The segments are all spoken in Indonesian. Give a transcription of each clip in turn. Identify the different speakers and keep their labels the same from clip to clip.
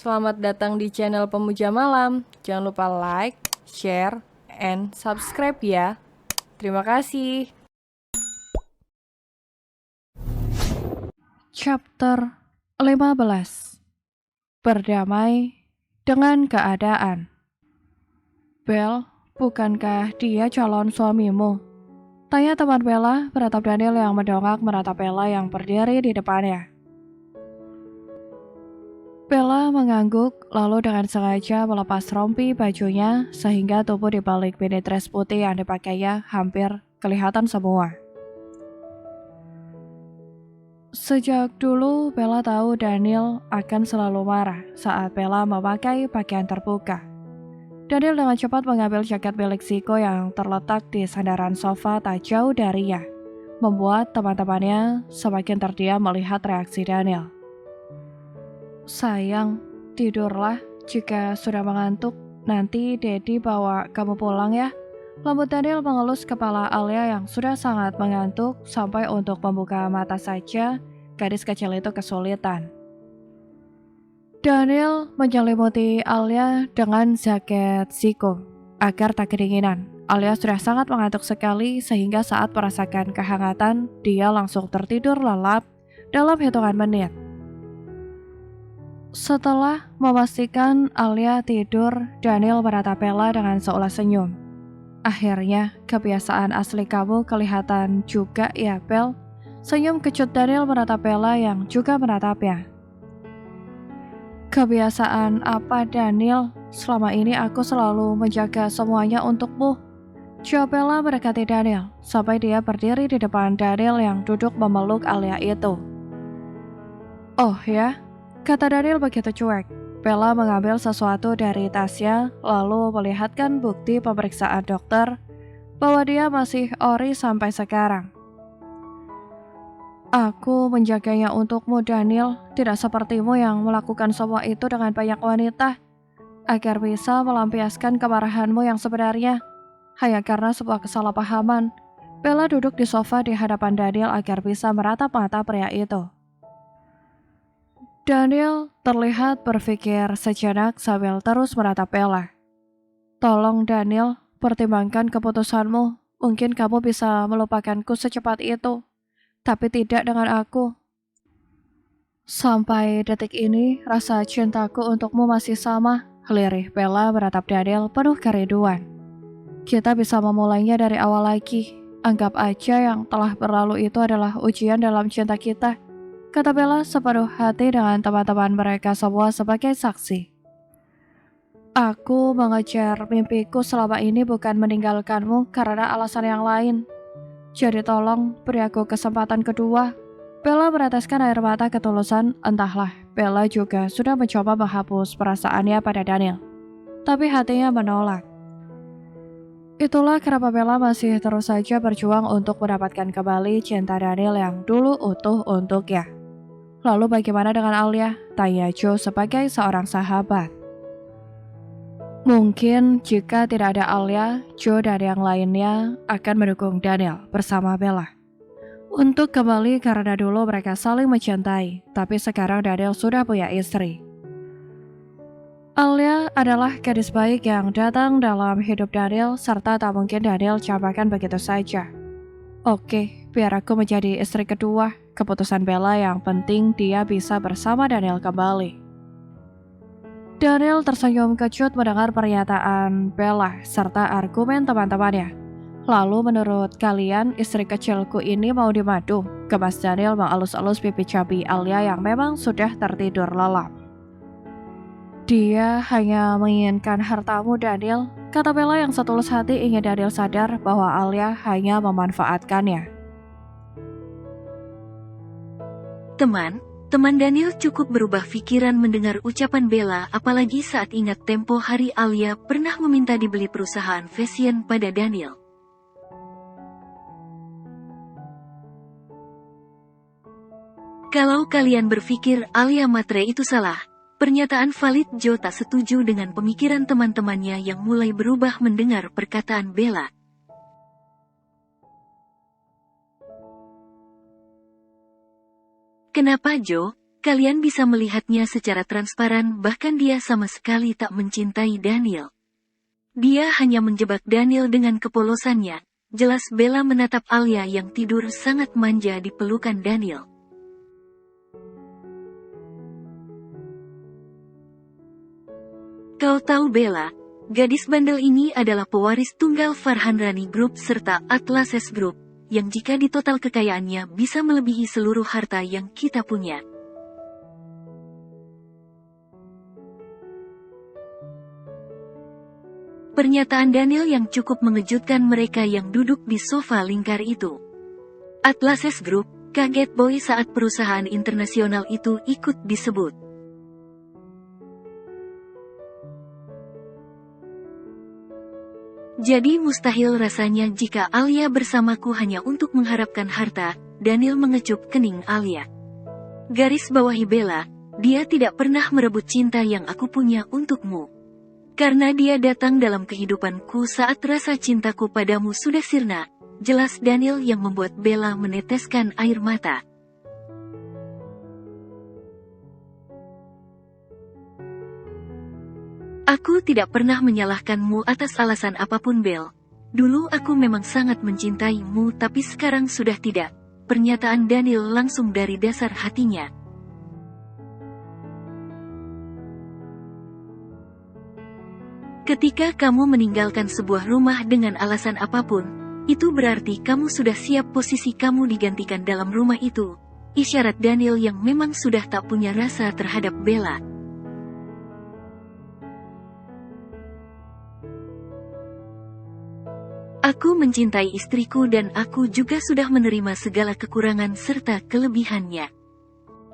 Speaker 1: Selamat datang di channel Pemuja Malam. Jangan lupa like, share, and subscribe ya. Terima kasih.
Speaker 2: Chapter 15. Berdamai dengan keadaan. Bel, bukankah dia calon suamimu? Tanya teman Bella, beratap Daniel yang mendongak meratap Bella yang berdiri di depannya. Bella mengangguk, lalu dengan sengaja melepas rompi bajunya sehingga tubuh di balik mini dress putih yang dipakainya hampir kelihatan semua. Sejak dulu, Bella tahu Daniel akan selalu marah saat Bella memakai pakaian terbuka. Daniel dengan cepat mengambil jaket milik Ziko yang terletak di sandaran sofa tak jauh darinya, membuat teman-temannya semakin terdiam melihat reaksi Daniel. Sayang, tidurlah. Jika sudah mengantuk, nanti Daddy bawa kamu pulang ya. Lembut Daniel mengelus kepala Alia yang sudah sangat mengantuk sampai untuk membuka mata saja, gadis kecil itu kesulitan. Daniel menyelimuti Alia dengan jaket Ziko agar tak kedinginan. Alia sudah sangat mengantuk sekali sehingga saat merasakan kehangatan, dia langsung tertidur lelap dalam hitungan menit. Setelah memastikan Alia tidur, Daniel menatap Bella dengan seulas senyum. Akhirnya, kebiasaan asli kamu kelihatan juga ya, Bel. Senyum kecut Daniel menatap Bella yang juga menatapnya. Kebiasaan apa, Daniel? Selama ini aku selalu menjaga semuanya untukmu. Jawab Bella mendekati Daniel, sampai dia berdiri di depan Daniel yang duduk memeluk Alia itu. Oh ya? Kata Daniel begitu cuek. Bella mengambil sesuatu dari tasnya, lalu melihatkan bukti pemeriksaan dokter bahwa dia masih ori sampai sekarang. Aku menjaganya untukmu, Daniel, tidak sepertimu yang melakukan semua itu dengan banyak wanita, agar bisa melampiaskan kemarahanmu yang sebenarnya. Hanya karena sebuah kesalahpahaman, Bella duduk di sofa di hadapan Daniel agar bisa meratap mata pria itu. Daniel terlihat berpikir sejenak sambil terus meratap Bella. Tolong Daniel, pertimbangkan keputusanmu. Mungkin kamu bisa melupakanku secepat itu, tapi tidak dengan aku. Sampai detik ini, rasa cintaku untukmu masih sama. Lirih Bella meratap Daniel penuh kerinduan. Kita bisa memulainya dari awal lagi. Anggap aja yang telah berlalu itu adalah ujian dalam cinta kita, kata Bella sepenuh hati dengan teman-teman mereka semua sebagai saksi. Aku mengejar mimpiku selama ini bukan meninggalkanmu karena alasan yang lain. Jadi tolong beri aku kesempatan kedua. Bella meneteskan air mata ketulusan, entahlah Bella juga sudah mencoba menghapus perasaannya pada Daniel. Tapi hatinya menolak. Itulah kenapa Bella masih terus saja berjuang untuk mendapatkan kembali cinta Daniel yang dulu utuh untuknya. Lalu bagaimana dengan Alia? Tanya Joe sebagai seorang sahabat. Mungkin jika tidak ada Alia, Joe dan yang lainnya akan mendukung Daniel bersama Bella untuk kembali karena dulu mereka saling mencintai, tapi sekarang Daniel sudah punya istri. Alia adalah gadis baik yang datang dalam hidup Daniel serta tak mungkin Daniel campakkan begitu saja. Oke, biar aku menjadi istri kedua. Keputusan Bella yang penting dia bisa bersama Daniel kembali. Daniel tersenyum kecut mendengar pernyataan Bella serta argumen teman-temannya. Lalu menurut kalian istri kecilku ini mau dimadu? Gemas Daniel mengelus-elus pipi cabi Alia yang memang sudah tertidur lelap. Dia hanya menginginkan hartamu, Daniel, kata Bella yang setulus hati ingin Daniel sadar bahwa Alia hanya memanfaatkannya.
Speaker 3: Teman Daniel cukup berubah pikiran mendengar ucapan Bella, apalagi saat ingat tempo hari Alia pernah meminta dibeli perusahaan fashion pada Daniel. Kalau kalian berpikir Alia matre itu salah, pernyataan valid. Joe tak setuju dengan pemikiran teman-temannya yang mulai berubah mendengar perkataan Bella. Kenapa, Joe? kalian bisa melihatnya secara transparan, bahkan dia sama sekali tak mencintai Daniel. Dia hanya menjebak Daniel dengan kepolosannya. Jelas Bella menatap Alia yang tidur sangat manja di pelukan Daniel. Kau tahu Bella, gadis bandel ini adalah pewaris tunggal Farhan Rani Group serta Atlases Group, yang jika ditotal kekayaannya bisa melebihi seluruh harta yang kita punya. Pernyataan Daniel yang cukup mengejutkan mereka yang duduk di sofa lingkar itu. Atlases Group kaget boy saat perusahaan internasional itu ikut disebut. Jadi mustahil rasanya jika Alia bersamaku hanya untuk mengharapkan harta. Daniel mengecup kening Alia. Garis bawahi Bella, dia tidak pernah merebut cinta yang aku punya untukmu. Karena dia datang dalam kehidupanku saat rasa cintaku padamu sudah sirna. Jelas Daniel yang membuat Bella meneteskan air mata. Aku tidak pernah menyalahkanmu atas alasan apapun Belle. Dulu aku memang sangat mencintaimu tapi sekarang sudah tidak. Pernyataan Daniel langsung dari dasar hatinya. Ketika kamu meninggalkan sebuah rumah dengan alasan apapun, itu berarti kamu sudah siap posisi kamu digantikan dalam rumah itu. Isyarat Daniel yang memang sudah tak punya rasa terhadap Bella. Aku mencintai istriku dan aku juga sudah menerima segala kekurangan serta kelebihannya.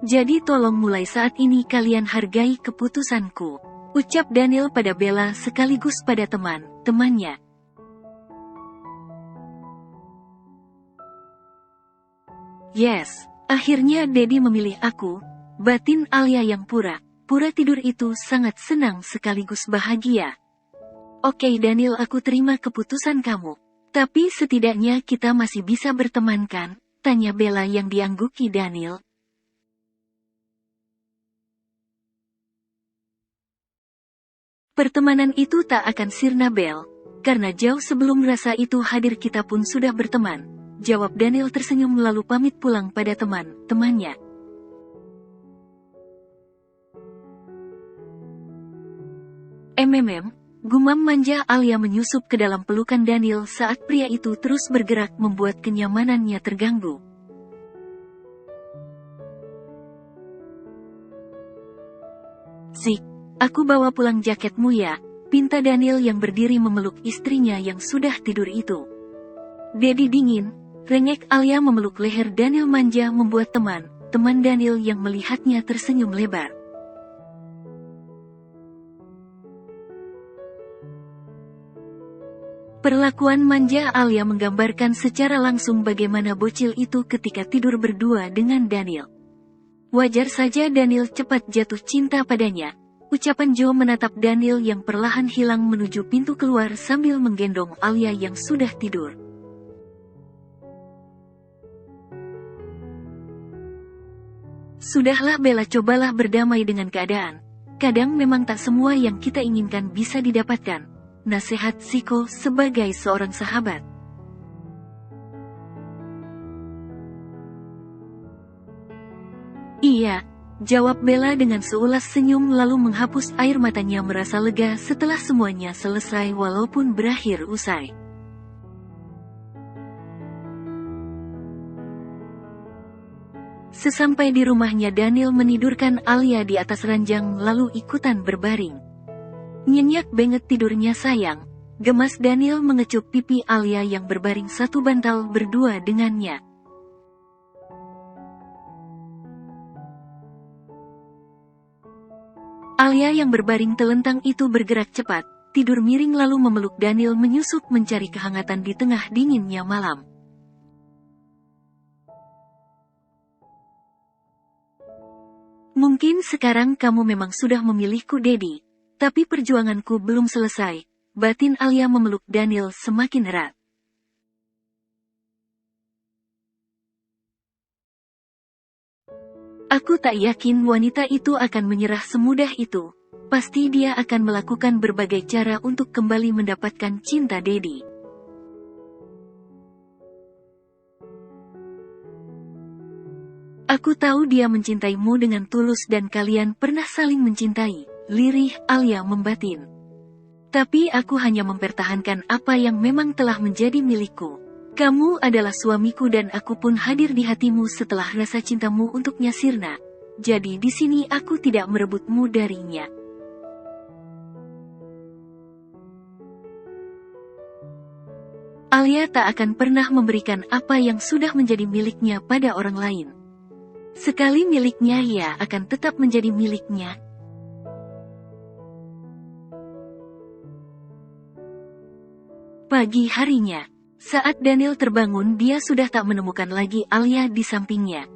Speaker 3: Jadi tolong mulai saat ini kalian hargai keputusanku. Ucap Daniel pada Bella sekaligus pada teman-temannya. Yes, akhirnya Daddy memilih aku, batin Alia yang pura tidur itu sangat senang sekaligus bahagia. Oke Daniel, aku terima keputusan kamu. Tapi setidaknya kita masih bisa berteman kan? Tanya Bella yang diangguki Daniel. Pertemanan itu tak akan sirna Belle, karena jauh sebelum rasa itu hadir kita pun sudah berteman. Jawab Daniel tersenyum lalu pamit pulang pada teman-temannya. Gumam manja Alia menyusup ke dalam pelukan Daniel saat pria itu terus bergerak membuat kenyamanannya terganggu. Zik, aku bawa pulang jaketmu ya, pinta Daniel yang berdiri memeluk istrinya yang sudah tidur itu. Daddy dingin, rengek Alia memeluk leher Daniel manja membuat teman Daniel yang melihatnya tersenyum lebar. Perlakuan manja Alia menggambarkan secara langsung bagaimana bocil itu ketika tidur berdua dengan Daniel. Wajar saja Daniel cepat jatuh cinta padanya. Ucapan Joe menatap Daniel yang perlahan hilang menuju pintu keluar sambil menggendong Alia yang sudah tidur. Sudahlah Bella, cobalah berdamai dengan keadaan. Kadang memang tak semua yang kita inginkan bisa didapatkan. Nasihat Ziko sebagai seorang sahabat. Iya, jawab Bella dengan seulas senyum lalu menghapus air matanya merasa lega setelah semuanya selesai walaupun berakhir usai. Sesampai di rumahnya Daniel menidurkan Alia di atas ranjang lalu ikutan berbaring. Nyenyak banget tidurnya sayang, gemas Daniel mengecup pipi Alia yang berbaring satu bantal berdua dengannya. Alia yang berbaring telentang itu bergerak cepat, tidur miring lalu memeluk Daniel menyusup mencari kehangatan di tengah dinginnya malam. Mungkin sekarang kamu memang sudah memilihku Daddy. Tapi perjuanganku belum selesai, batin Alia memeluk Daniel semakin erat. Aku tak yakin wanita itu akan menyerah semudah itu. Pasti dia akan melakukan berbagai cara untuk kembali mendapatkan cinta Dedi. Aku tahu dia mencintaimu dengan tulus dan kalian pernah saling mencintai, lirih Alia membatin. Tapi aku hanya mempertahankan apa yang memang telah menjadi milikku. Kamu adalah suamiku dan aku pun hadir di hatimu setelah rasa cintamu untuknya sirna. Jadi di sini aku tidak merebutmu darinya. Alia tak akan pernah memberikan apa yang sudah menjadi miliknya pada orang lain. Sekali miliknya, ia akan tetap menjadi miliknya. Pagi harinya, saat Daniel terbangun, dia sudah tak menemukan lagi Alia di sampingnya.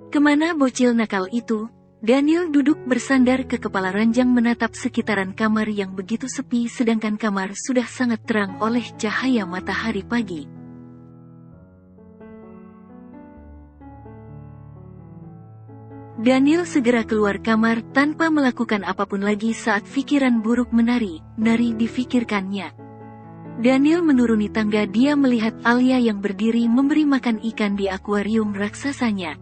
Speaker 3: Kemana bocil nakal itu? Daniel duduk bersandar ke kepala ranjang menatap sekitaran kamar yang begitu sepi sedangkan kamar sudah sangat terang oleh cahaya matahari pagi. Daniel segera keluar kamar tanpa melakukan apapun lagi saat pikiran buruk nari difikirkannya. Daniel menuruni tangga, dia melihat Alia yang berdiri memberi makan ikan di akuarium raksasanya.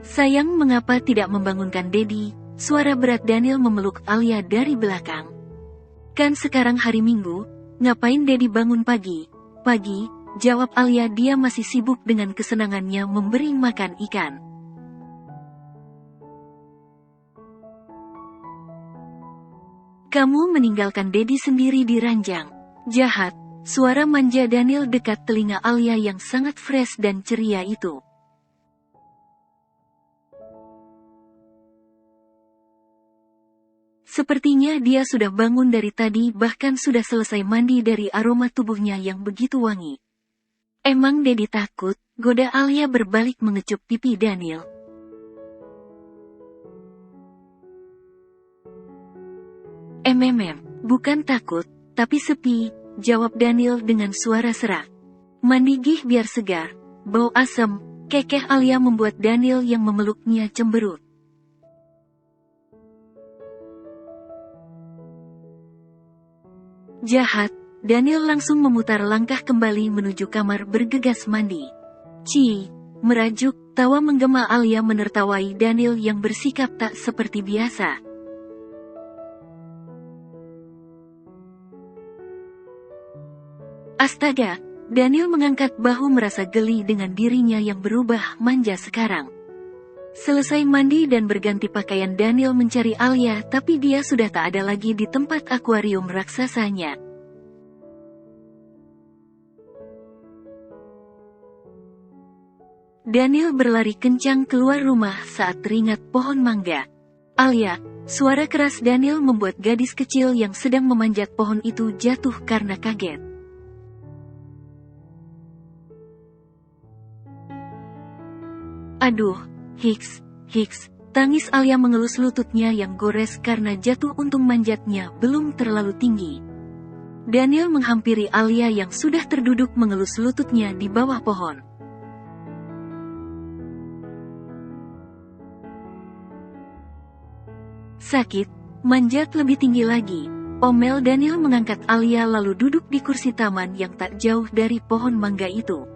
Speaker 3: Sayang, mengapa tidak membangunkan Dedi? Suara berat Daniel memeluk Alia dari belakang. Kan sekarang hari Minggu, ngapain Dedi bangun pagi? Pagi, jawab Alia, dia masih sibuk dengan kesenangannya memberi makan ikan. Kamu meninggalkan Dedi sendiri di ranjang. Jahat, suara manja Daniel dekat telinga Alia yang sangat fresh dan ceria itu. Sepertinya dia sudah bangun dari tadi, bahkan sudah selesai mandi dari aroma tubuhnya yang begitu wangi. Emang Dedi takut? Goda Alia berbalik mengecup pipi Daniel. Bukan takut, tapi sepi, jawab Daniel dengan suara serak. Mandi gih biar segar, bau asam, kekeh Alia membuat Daniel yang memeluknya cemberut. Jahat, Daniel langsung memutar langkah kembali menuju kamar bergegas mandi. Ci, merajuk, tawa menggema Alia menertawai Daniel yang bersikap tak seperti biasa. Astaga, Daniel mengangkat bahu merasa geli dengan dirinya yang berubah manja sekarang. Selesai mandi dan berganti pakaian, Daniel mencari Alia, tapi dia sudah tak ada lagi di tempat akuarium raksasanya. Daniel berlari kencang keluar rumah saat teringat pohon mangga. Alia, suara keras Daniel membuat gadis kecil yang sedang memanjat pohon itu jatuh karena kaget. Aduh, Hicks, tangis Alia mengelus lututnya yang gores karena jatuh, untung manjatnya belum terlalu tinggi. Daniel menghampiri Alia yang sudah terduduk mengelus lututnya di bawah pohon. Sakit, manjat lebih tinggi lagi, omel Daniel mengangkat Alia lalu duduk di kursi taman yang tak jauh dari pohon mangga itu.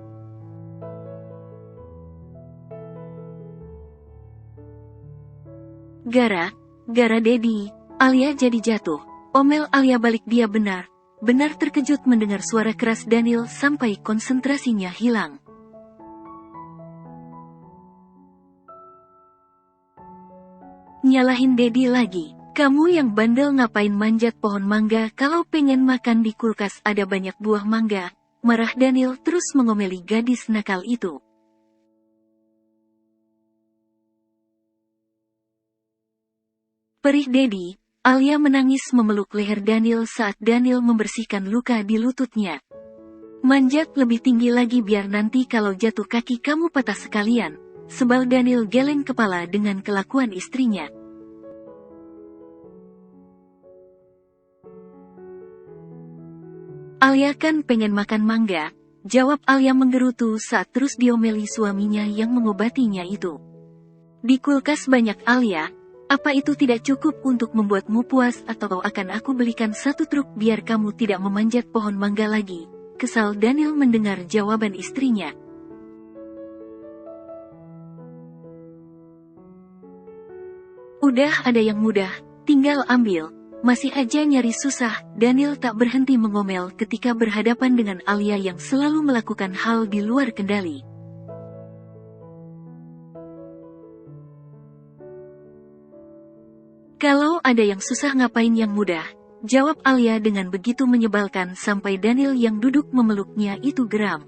Speaker 3: Gara Dedi, Alia jadi jatuh. Omel Alia balik, dia benar terkejut mendengar suara keras Daniel sampai konsentrasinya hilang. Nyalahin Dedi lagi. Kamu yang bandel, ngapain manjat pohon mangga kalau pengen makan? Di kulkas ada banyak buah mangga. Marah Daniel terus mengomeli gadis nakal itu. Perih Dedi, Alia menangis memeluk leher Daniel saat Daniel membersihkan luka di lututnya. Manjat lebih tinggi lagi biar nanti kalau jatuh kaki kamu patah sekalian, sebal Daniel geleng kepala dengan kelakuan istrinya. Alia kan pengen makan mangga, jawab Alia menggerutu saat terus diomeli suaminya yang mengobatinya itu. Di kulkas banyak Alia, apa itu tidak cukup untuk membuatmu puas atau akan aku belikan 1 truk biar kamu tidak memanjat pohon mangga lagi? Kesal Daniel mendengar jawaban istrinya. Udah ada yang mudah, tinggal ambil. Masih aja nyari susah, Daniel tak berhenti mengomel ketika berhadapan dengan Alia yang selalu melakukan hal di luar kendali. Kalau ada yang susah ngapain yang mudah, jawab Alia dengan begitu menyebalkan sampai Daniel yang duduk memeluknya itu geram.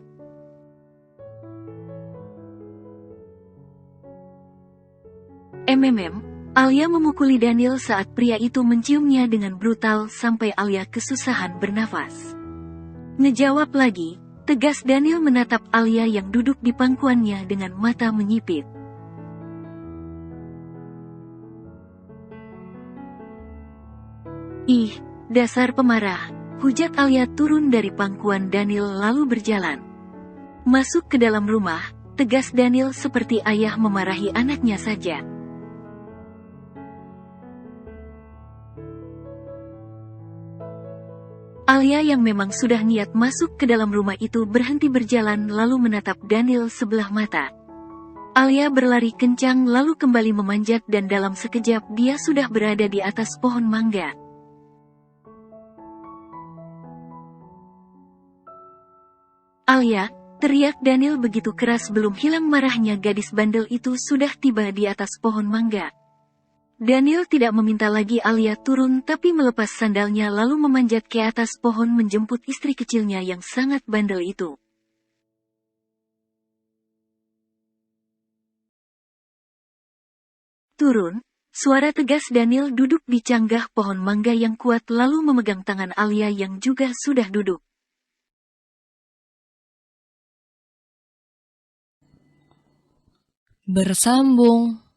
Speaker 3: Alia memukuli Daniel saat pria itu menciumnya dengan brutal sampai Alia kesusahan bernafas. Ngejawab lagi, tegas Daniel menatap Alia yang duduk di pangkuannya dengan mata menyipit. Ih, dasar pemarah, hujat Alia turun dari pangkuan Daniel lalu berjalan masuk ke dalam rumah, tegas Daniel seperti ayah memarahi anaknya saja. Alia yang memang sudah niat masuk ke dalam rumah itu berhenti berjalan lalu menatap Daniel sebelah mata. Alia berlari kencang lalu kembali memanjat dan dalam sekejap dia sudah berada di atas pohon mangga. Alia, teriak Daniel begitu keras belum hilang marahnya gadis bandel itu sudah tiba di atas pohon mangga. Daniel tidak meminta lagi Alia turun tapi melepas sandalnya lalu memanjat ke atas pohon menjemput istri kecilnya yang sangat bandel itu. Turun, suara tegas Daniel duduk di canggah pohon mangga yang kuat lalu memegang tangan Alia yang juga sudah duduk.
Speaker 1: Bersambung.